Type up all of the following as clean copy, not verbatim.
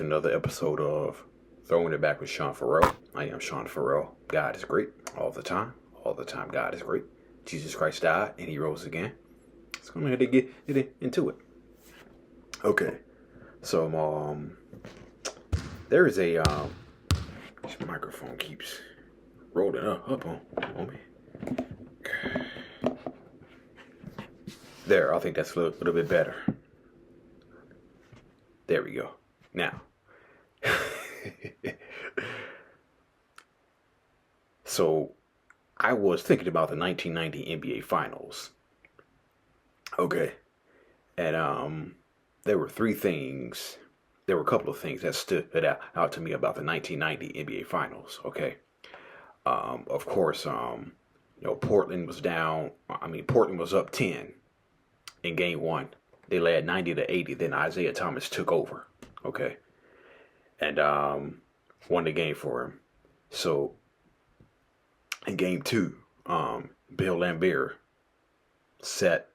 another episode of Throwing It Back with Sean Farrell. I am Sean Farrell. God is great all the time. All the time, God is great. Jesus Christ died and he rose again. Let's go ahead and get into it. Okay, so there is a this microphone keeps rolling up on me. Okay. There, I think that's a little bit better. There we go. Now, so I was thinking about the 1990 NBA Finals. Okay, and there were a couple of things that stood out to me about the 1990 NBA Finals. Okay, of course, Portland was down. Portland was up 10 in Game 1. They led 90-80. Then Isaiah Thomas took over. Okay. And won the game for him. So in Game 2, Bill Laimbeer set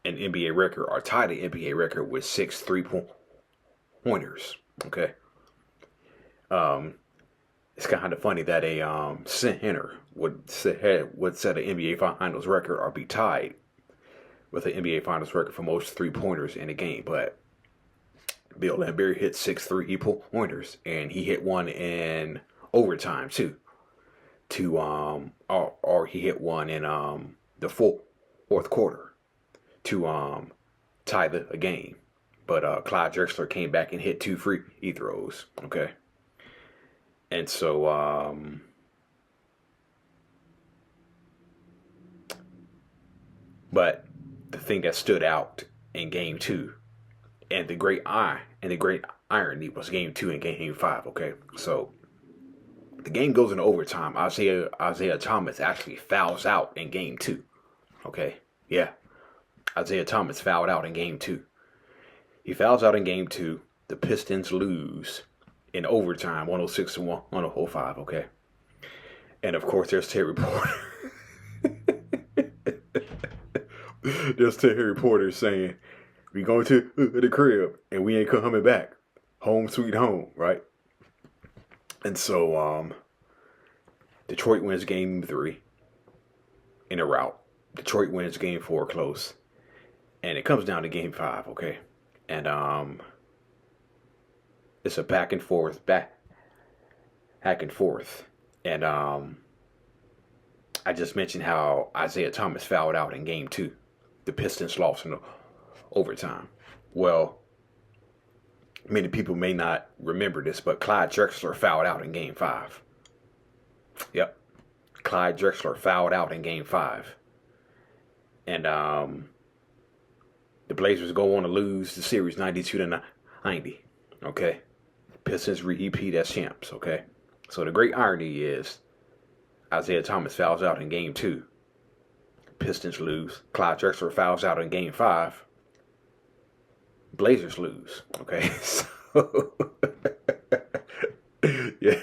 an NBA record, or tied an NBA record with 6 3-pointers. Okay. It's kind of funny that a center would set an NBA Finals record or be tied with an NBA Finals record for most 3-pointers in a game, but Bill Laimbeer hit 6 3-pointers, and he hit one in overtime too. Or he hit one in the fourth quarter to tie the game. But Clyde Drexler came back and hit 2 free throws. Okay, and so but the thing that stood out in Game 2, and the great irony was Game 2 and Game 5. Okay, so the game goes into overtime. Isaiah Thomas actually fouls out in Game 2. Okay, yeah, Isaiah Thomas fouled out in Game 2. He fouls out in Game 2. The Pistons lose in overtime, 106-105. Okay, and of course there's Terry Porter. There's Terry Porter saying, "We going to the crib and we ain't coming back. Home sweet home," right? And so Detroit wins Game 3 in a rout. Detroit wins Game 4 close, and it comes down to Game 5. Okay, and it's a back and forth, and I just mentioned how Isaiah Thomas fouled out in Game 2. The Pistons lost in overtime. Well, many people may not remember this, but Clyde Drexler fouled out in Game 5. Yep. Clyde Drexler fouled out in Game 5. And the Blazers go on to lose the series 92-90. Okay. Pistons repeat as champs. Okay. So the great irony is Isaiah Thomas fouls out in Game 2. Pistons lose. Clyde Drexler fouls out in Game 5. Blazers lose. Okay, so yeah,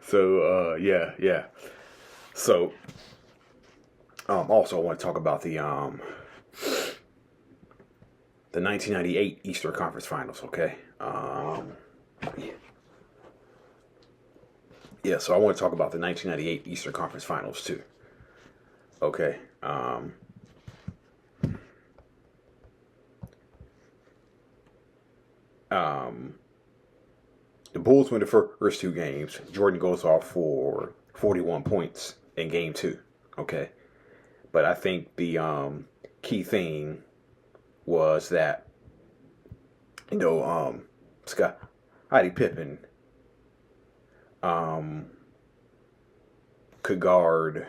so yeah. So also I want to talk about the 1998 Eastern Conference Finals. Okay, yeah. So I want to talk about the 1998 Eastern Conference Finals too. Okay. The Bulls win the first 2 games. Jordan goes off for 41 points in Game 2. Okay. But I think the key thing was that, Scottie Pippen could guard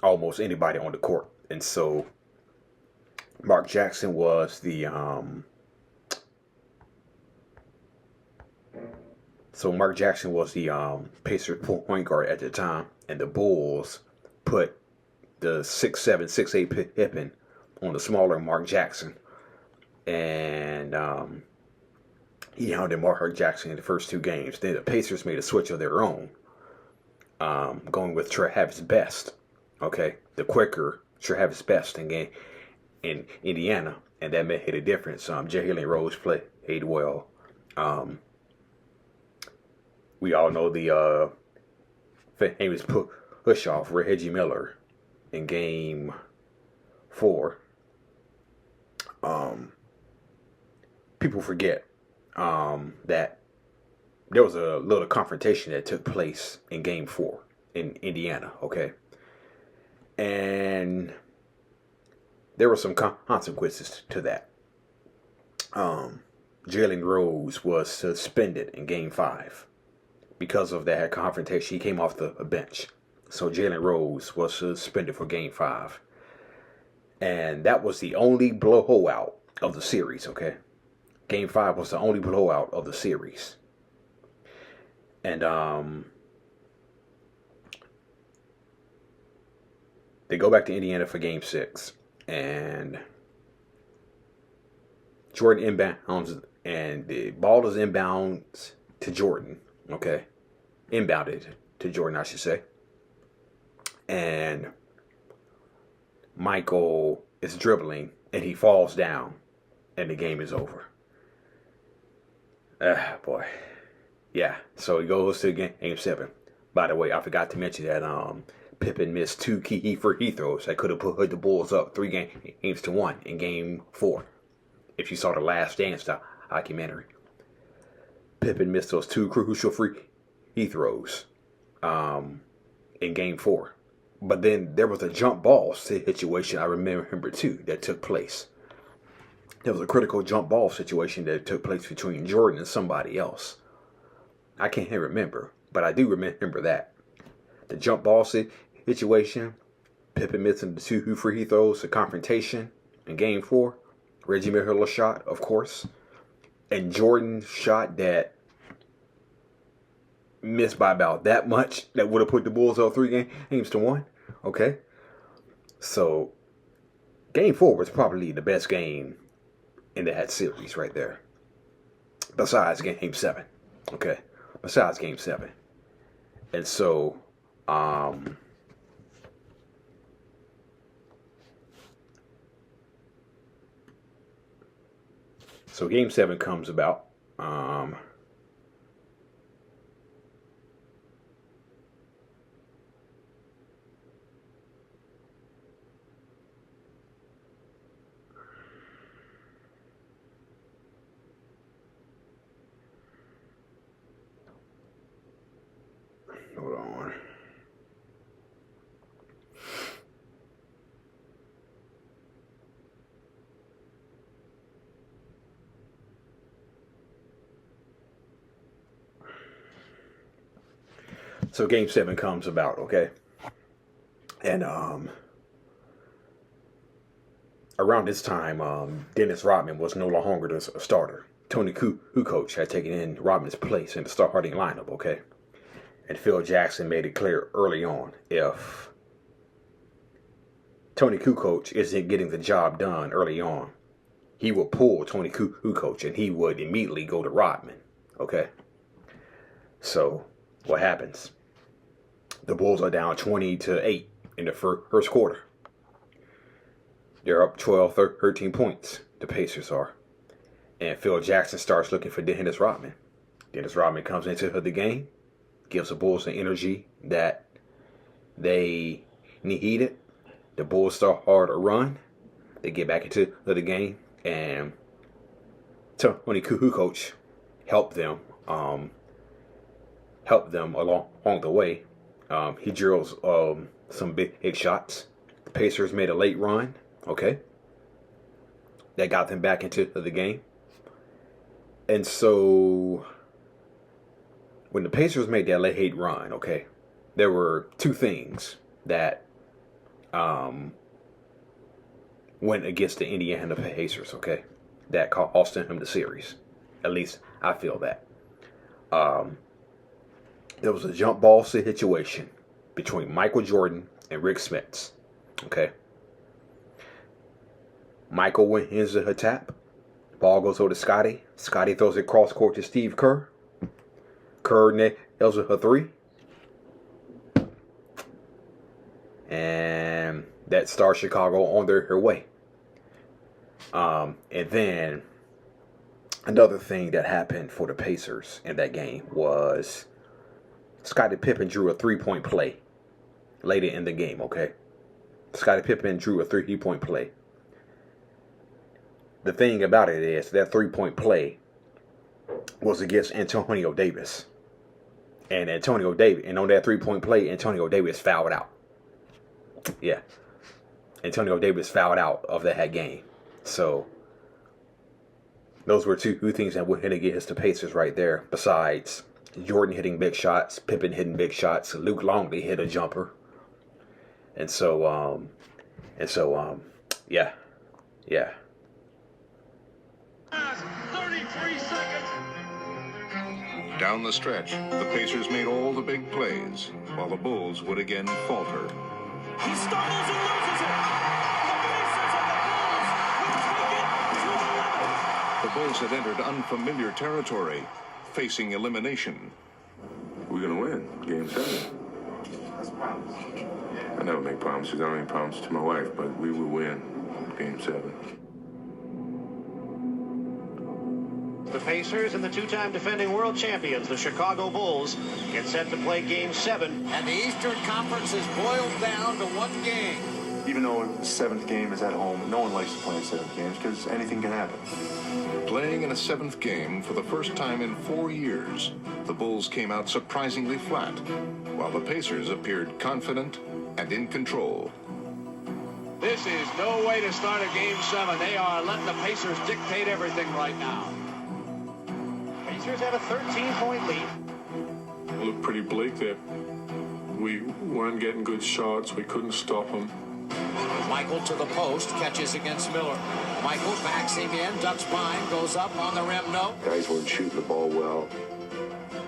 almost anybody on the court, and so Mark Jackson was the Pacers point guard at the time, and the Bulls put the 6'7", 6'8" Pippen on the smaller Mark Jackson, and he hounded Mark Jackson in the first 2 games. Then the Pacers made a switch of their own, going with Travis Best. Okay, the quicker Travis Best in Indiana, and that made a difference. Jalen Rose played well. Um, we all know the famous push off Reggie Miller in Game 4. Um, People forget that there was a little confrontation that took place in Game 4 in Indiana. Okay, and there were some consequences to that. Um, Jalen Rose was suspended in Game 5 because of that confrontation. He came off the bench. So Jalen Rose was suspended for Game 5. And that was the only blowout of the series, okay? Game 5 was the only blowout of the series. And they go back to Indiana for Game 6. And Jordan inbounds, and the ball is inbounds to Jordan, okay? Inbounded to Jordan, I should say. And Michael is dribbling, and he falls down, and the game is over. Boy. Yeah, so he goes to Game 7. By the way, I forgot to mention that Pippen missed 2 key free throws that could have put the Bulls up 3 games to 1 in Game 4. If you saw the Last Dance documentary, Pippen missed those 2 crucial free throws in Game 4. But then there was a jump ball situation I remember too that took place. There was a critical jump ball situation that took place between Jordan and somebody else. I can't remember, but I do remember that. The jump ball situation, Pippen missing the 2 free throws, a confrontation in Game 4. Reggie Miller shot, of course. And Jordan's shot that missed by about that much that would have put the Bulls up 3 games to 1. Okay. So Game 4 was probably the best game in that series right there. Besides Game 7. Okay. Besides Game 7. And so so Game 7 comes about. Hold on. So Game 7 comes about, okay? And around this time, Dennis Rodman was no longer the starter. Tony Kukoc had taken in Rodman's place in the starting lineup, okay? And Phil Jackson made it clear early on, if Tony Kukoc isn't getting the job done early on, he would pull Tony Kukoc and he would immediately go to Rodman, okay? So what happens? The Bulls are down 20-8 in the first quarter. They're up 12, 13 points, the Pacers are. And Phil Jackson starts looking for Dennis Rodman. Dennis Rodman comes into the game, gives the Bulls the energy that they needed. The Bulls start hard to run. They get back into the game, and Tony Kukoc helped them along the way. He drills some big shots. The Pacers made a late run, okay? That got them back into the game. And so when the Pacers made that late run, okay, there were 2 things that went against the Indiana Pacers, okay, that cost them the series. At least I feel that. There was a jump ball situation between Michael Jordan and Rick Smits, okay. Michael wins a tap. Ball goes over to Scotty. Scotty throws it cross court to Steve Kerr. Kerr nails a 3. And that starts Chicago on their way. And then Another thing that happened for the Pacers in that game was Scottie Pippen drew a three-point play later in the game, okay? Scottie Pippen drew a three-point play. The thing about it is that three-point play was against Antonio Davis. And on that three-point play, Antonio Davis fouled out. Yeah. Antonio Davis fouled out of that game. So those were two things that went against the Pacers right there. Besides Jordan hitting big shots, Pippen hitting big shots, Luke Longley hit a jumper. And so, yeah. 33 seconds. Down the stretch, the Pacers made all the big plays, while the Bulls would again falter. He stumbles and loses it. The Pacers and the Bulls will take it to the limit. The Bulls had entered unfamiliar territory, facing elimination. We're going to win Game 7. That's a promise. I never make promises. I don't make promises to my wife, but we will win Game 7. The Pacers and the two-time defending world champions, the Chicago Bulls, get set to play Game 7. And the Eastern Conference is boiled down to one game. Even though the 7th game is at home, no one likes to play in 7th games because anything can happen. Playing in a 7th game for the first time in 4 years, the Bulls came out surprisingly flat, while the Pacers appeared confident and in control. This is no way to start a Game 7. They are letting the Pacers dictate everything right now. Pacers have a 13-point lead. It looked pretty bleak there. We weren't getting good shots. We couldn't stop them. Michael to the post, catches against Miller. Michael backs him in, ducks behind, goes up on the rim, no. Guys weren't shooting the ball well.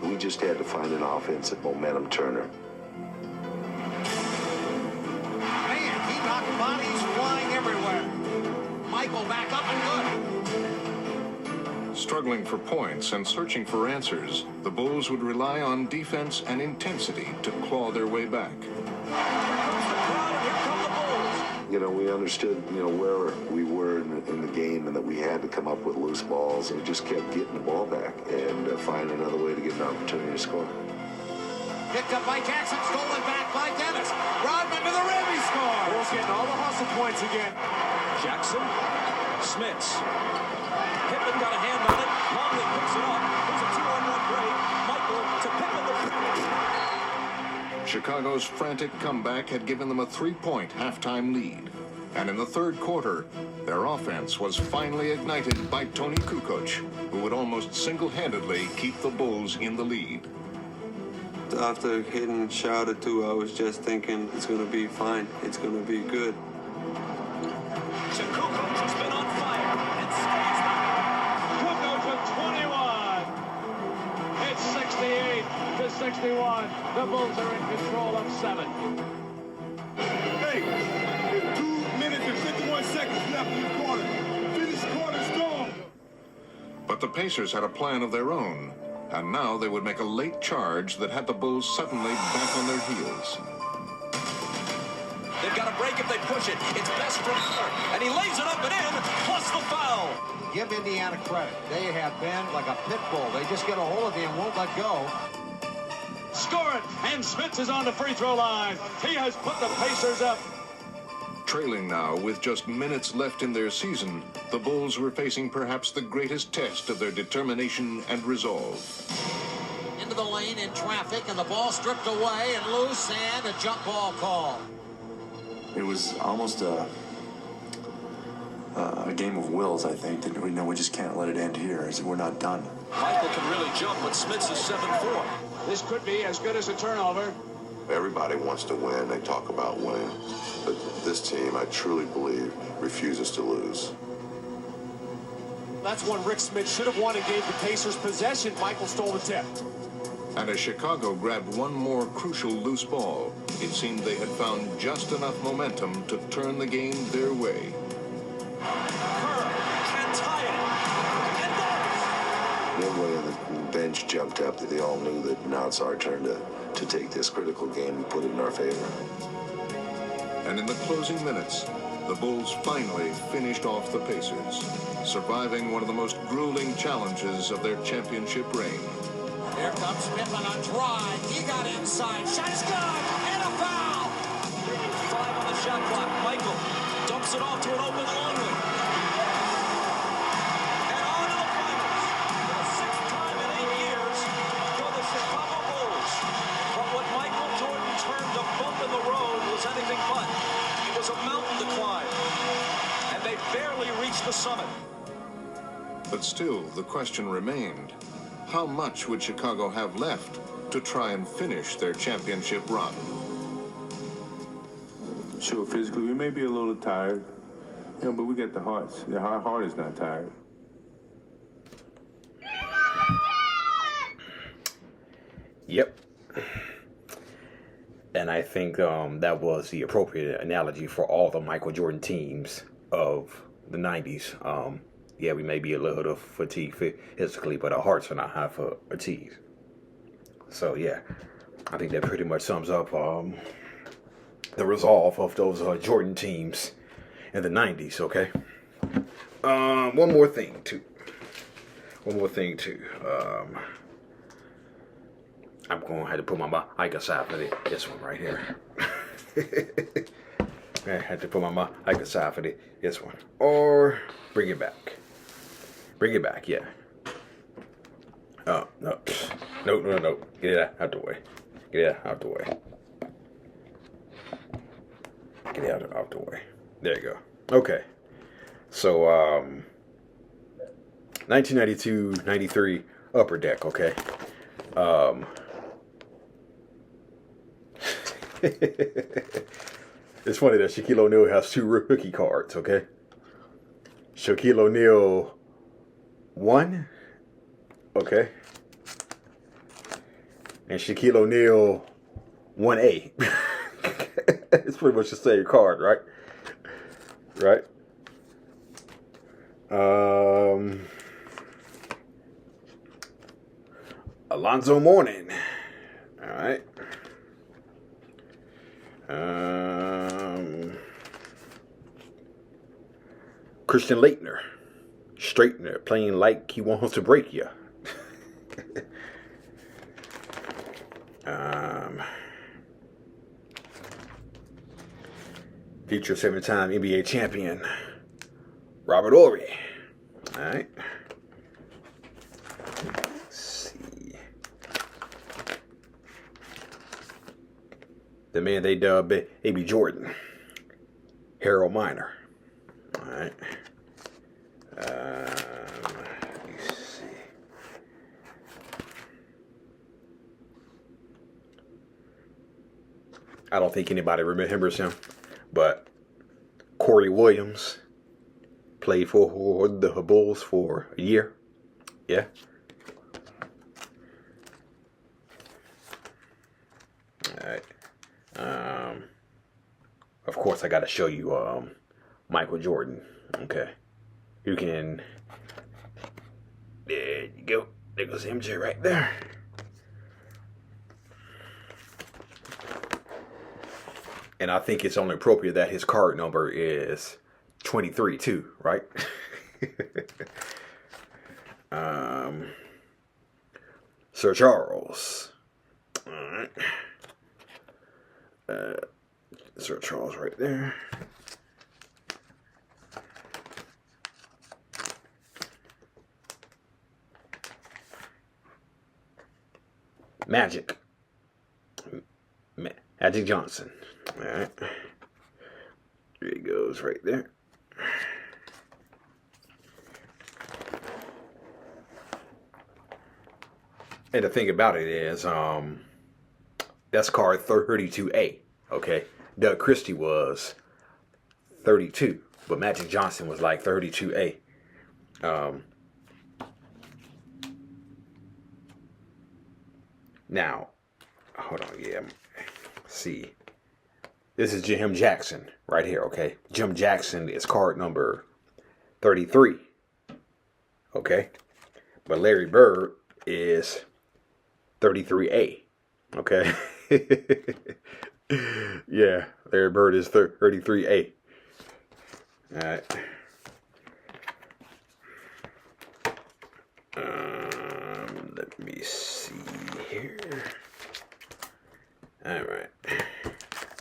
We just had to find an offensive momentum turner. Man, he knocked bodies flying everywhere. Michael back up and good. Struggling for points and searching for answers, the Bulls would rely on defense and intensity to claw their way back. We understood, where we were in the game and that we had to come up with loose balls, and we just kept getting the ball back and find another way to get an opportunity to score. Picked up by Jackson, stolen back by Dennis. Rodman to the rim, he scores. Bulls getting all the hustle points again. Jackson, Smits. Pippen got a hand on it. Longley picks it up. There's a 2-on-1 break. Michael to Pippen. Chicago's frantic comeback had given them a 3-point halftime lead. And in the third quarter, their offense was finally ignited by Tony Kukoc, who would almost single-handedly keep the Bulls in the lead. After hitting shot or two, I was just thinking it's going to be fine. It's going to be good. So Kukoc has been on fire and stays on. Kukoc with 21. It's 68 to 61. The Bulls are in control of 7. Hey, there's 2 minutes and 51 seconds left in the quarter. Finish quarter strong. But the Pacers had a plan of their own, and now they would make a late charge that had the Bulls suddenly back on their heels. They've got a break if they push it. It's best from Miller, and he lays it up and in, plus the foul. Give Indiana credit. They have been like a pit bull. They just get a hold of you and won't let go. Score it, and Smits is on the free throw line. He has put the Pacers up. Trailing now with just minutes left in their season, the Bulls were facing perhaps the greatest test of their determination and resolve. Into the lane in traffic, and the ball stripped away and loose, and a jump ball call. It was almost a game of wills, I think. That we just can't let it end here. We're not done. Michael can really jump, but Smits is 7-4. This could be as good as a turnover. Everybody wants to win. They talk about winning. But this team, I truly believe, refuses to lose. That's one Rick Smits should have won and gave the Pacers possession. Michael stole the tip. And as Chicago grabbed one more crucial loose ball, it seemed they had found just enough momentum to turn the game their way. Kerr can tie it. And Everybody on the bench jumped up. They all knew that now it's our turn to take this critical game and put it in our favor. And in the closing minutes, the Bulls finally finished off the Pacers, surviving one of the most grueling challenges of their championship reign. Here comes Pippen on drive. He got inside. Shot is good. And a foul. 5 on the shot clock. Michael dumps it off to an open Longley. And on to the finals. For the 6th time in 8 years for the Chicago Bulls. But what Michael Jordan termed a bump in the road was anything but. It was a mountain to climb. And they barely reached the summit. But still, the question remained, how much would Chicago have left to try and finish their championship run? Sure, physically, we may be a little tired, but we got the hearts. Our heart is not tired. Yep. And I think that was the appropriate analogy for all the Michael Jordan teams of the 90s. Yeah, we may be a little fatigued physically, but our hearts are not high for fatigued. So, yeah, I think that pretty much sums up the resolve of those Jordan teams in the 90s, okay? One more thing, too. I'm going to have to put my mic aside for this one right here. I had to put my mic aside for this one. Or bring it back. Bring it back, yeah. Oh, no. No. Get it out the way. Get it out the way. Get it out the way. There you go. Okay. So, 1992-93 Upper Deck, okay? It's funny that Shaquille O'Neal has 2 rookie cards, okay? Shaquille O'Neal 1, okay? And Shaquille O'Neal 1A. It's pretty much the same card, right? Right? Alonzo Mourning. All right. Christian Laettner. Straightener, playing like he wants to break you. Future 7-time NBA champion, Robert Horry. All right. Let's see. The man they dubbed Baby Jordan, Harold Miner. All right. Let's see. I don't think anybody remembers him, but Corey Williams played for the Bulls for a year. Yeah. All right. Of course, I got to show you Michael Jordan. Okay. You can. There you go. There goes MJ right there. And I think it's only appropriate that his card number is 23 too, right? Sir Charles. All right. Sir Charles right there. Magic Johnson. All right. There he goes right there. And the thing about it is, that's card 32A. Okay. Doug Christie was 32, but Magic Johnson was like 32A. Now, hold on, yeah. See, this is Jim Jackson right here, okay? Jim Jackson is card number 33, okay? But Larry Bird is 33A, okay? Yeah, Larry Bird is 33A. Alright. Let me see here. Alright.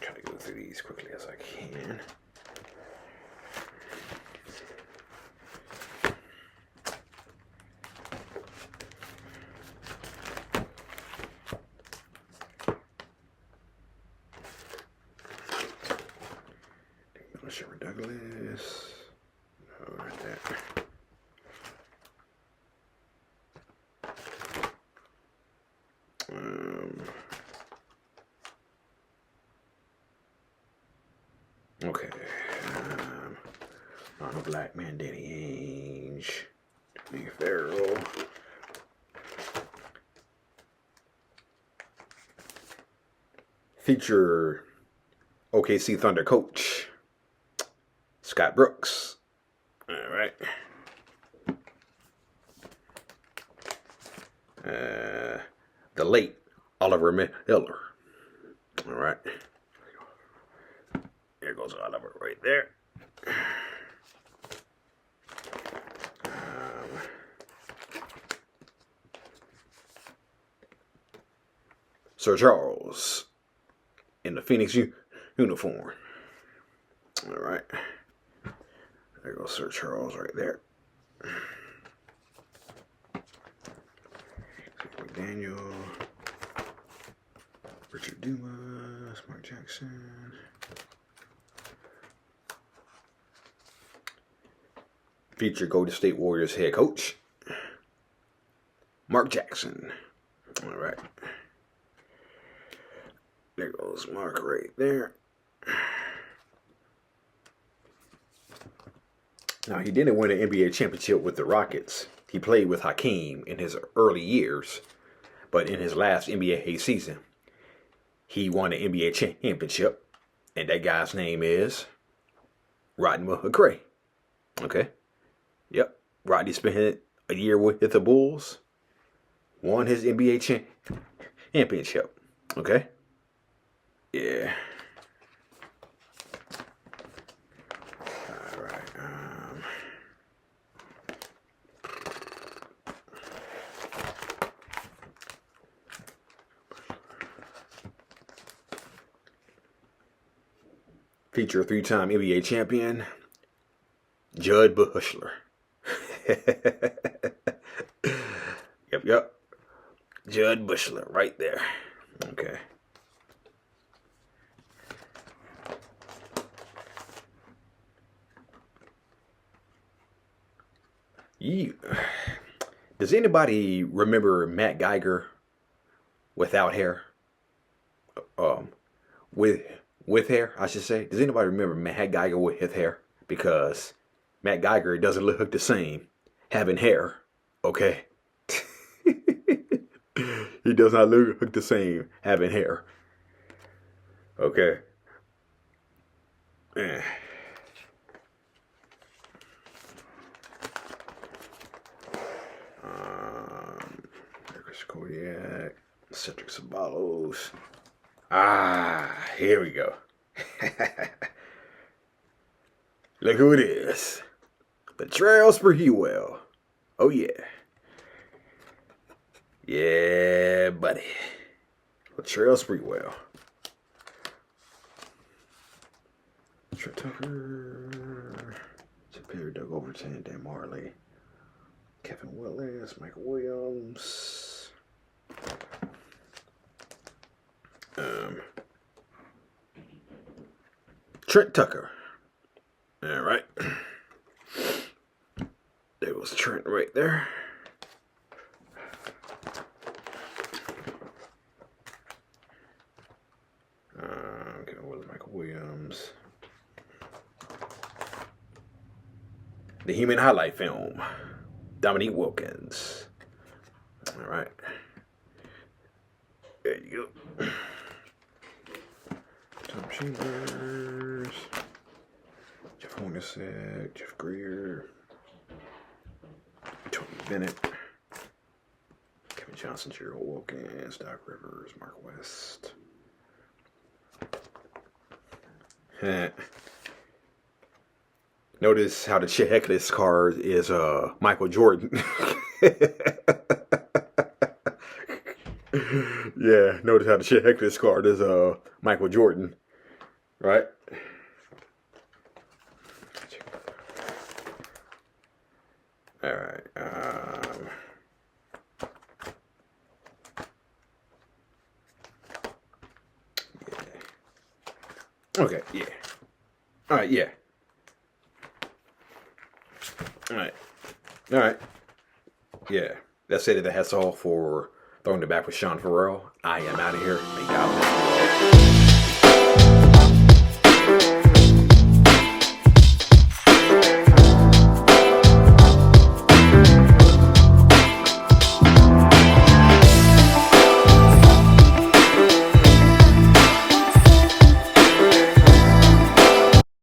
Try to go through these quickly as I can. Sherman Douglas. Oh, right there. Okay. Ronald Blackman, Danny Ainge, Lee Farrell. Feature OKC Thunder coach Scott Brooks. All right. The late Oliver Miller. All right. There goes Oliver right there. Sir Charles in the Phoenix uniform. All right. There goes Sir Charles right there. Daniel, Richard Dumas, Mark Jackson. Future Golden State Warriors head coach, Mark Jackson. All right. There goes Mark right there. Now, he didn't win an NBA championship with the Rockets. He played with Hakeem in his early years. But in his last NBA season, he won an NBA championship. And that guy's name is Rodney McCray. Okay. Yep. Rodney spent a year with the Bulls. Won his NBA championship. Okay. Yeah. All right. Feature three-time NBA champion, Judd Bushler. Yep. Judd Bushler right there. Okay. Does anybody remember Matt Geiger without hair? With hair, I should say. Does anybody remember Matt Geiger with his hair? Because Matt Geiger doesn't look the same having hair. Okay. He does not look the same having hair. Okay. Chris Kodiak, Cedric Ceballos. Here we go. Look who it is. Latrell Sprewell. Oh, yeah. Yeah, buddy. Latrell Sprewell. Trent Tucker. Superior, Doug Overton, Dan Marley. Kevin Willis, Michael Williams. Trent Tucker. All right. There was Trent right there. Okay, what was Michael Williams? The Human Highlight Film. Dominique Wilkins. All right. There you go. Tom Chambers. Jeff Hornacek. Jeff Greer. Tony Bennett. Kevin Johnson. Gerald Wilkins. Doc Rivers. Mark West. Notice how the checklist card is Michael Jordan. Yeah, notice how the checklist card is Michael Jordan, right? All right. Yeah. Okay. Yeah. All right. Yeah. All right. All right. Yeah. That's it. That's all for Throwing It Back with Sean Farrell. I am out of here. May God bless you all.